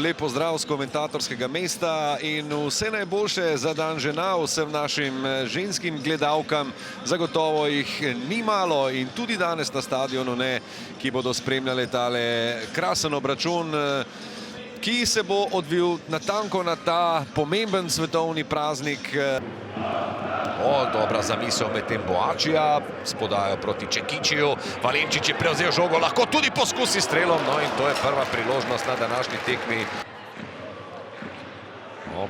Lep pozdrav z komentatorskega mesta in vse najboljše za dan žena vsem našim ženskim gledalkam. Zagotovo jih ni malo in tudi danes na stadionu ne, ki bodo spremljali tale krasen obračun, ki se bo odvil natanko na ta pomemben svetovni praznik. Dobra zamisel med tem Boačija, spodajo proti Čekičiju. Valenčič je prevzel žogo, lahko tudi poskusi strelom, no in to je prva priložnost na današnji tekmi.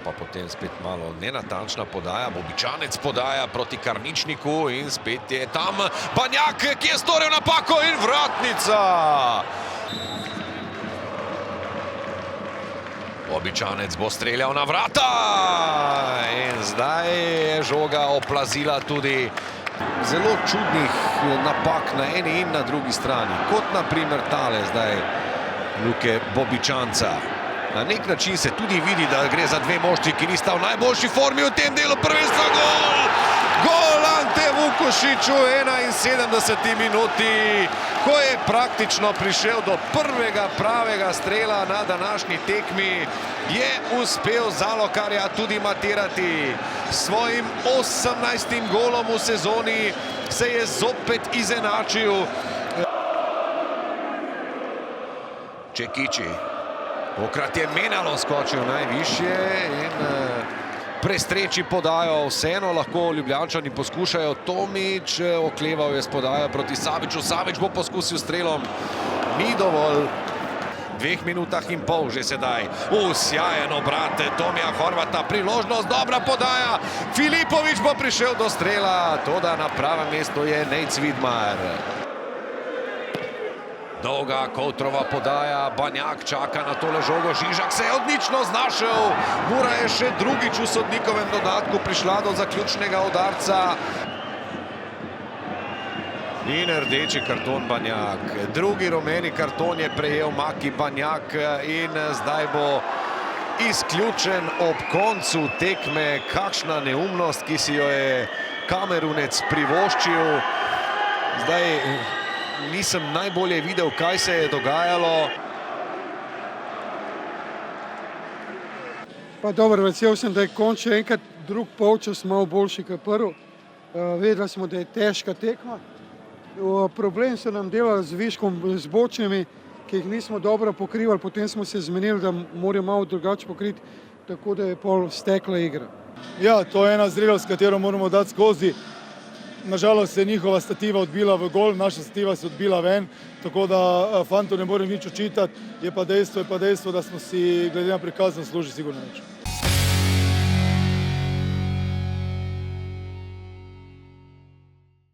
Pa potem spet malo nenatančna podaja, Bobičanec podaja proti Karničniku in spet je tam Banjak, ki je storil napako in vratnica. Bobičanec bo streljal na vrata in zdaj je žoga oplazila tudi zelo čudnih napak na eni in na drugi strani, kot naprimer tale zdaj Luke Bobičanca. Na nek način se tudi vidi, da gre za dve moštvi, ki nista v najboljši formi v tem delu prvenstva. Gol Ante Vukušiću v 71. minuti, ko je praktično prišel do prvega pravega strela na današnji tekmi, je uspel Zalokarja tudi matirati. Svojim 18. golom v sezoni se je zopet izenačil. Čekiči. Tokrat je Menalo skočil najvišje in prestreči podajo. Vseeno lahko Ljubljančani poskušajo. Tomič okleval je s podajo proti Saviču. Savič bo poskusil strelom. Ni dovolj. 2 minutah in pol že sedaj. Sjajen obrat Tomija Horvata. Priložnost, dobra podaja. Filipović bo prišel do strela. Toda na pravem mestu je Nejc Vidmar. Dolga Koutrova podaja, Banjak čaka na tole žogo, Žižak se je odlično znašel. Mura je še drugič v sodnikovem dodatku prišla do zaključnega udarca. In rdeči karton Banjak. Drugi rumeni karton je prejel Maki Banjak in zdaj bo izključen ob koncu tekme. Kakšna neumnost, ki si jo je Kamerunec privoščil. Zdaj nisem najbolje videl, kaj se je dogajalo. Pa dobro, vesel sem, da je končno enkrat drug polčas malo boljši kot prvi. Vedeli smo, da je težka tekma. Problem so nam delali z viškom, z bočnimi, ki jih nismo dobro pokrivali. Potem smo se zmenili, da morajo malo drugače pokriti, tako da je pol stekla igra. Ja, to je ena zrelost, katero moramo dati skozi. Nažalost se je njihova stativa odbila v gol, naša stativa se odbila ven, tako da fantu ne morem nič očitati. Je pa dejstvo, da smo si glede na prikaz zaslužili sigurno več.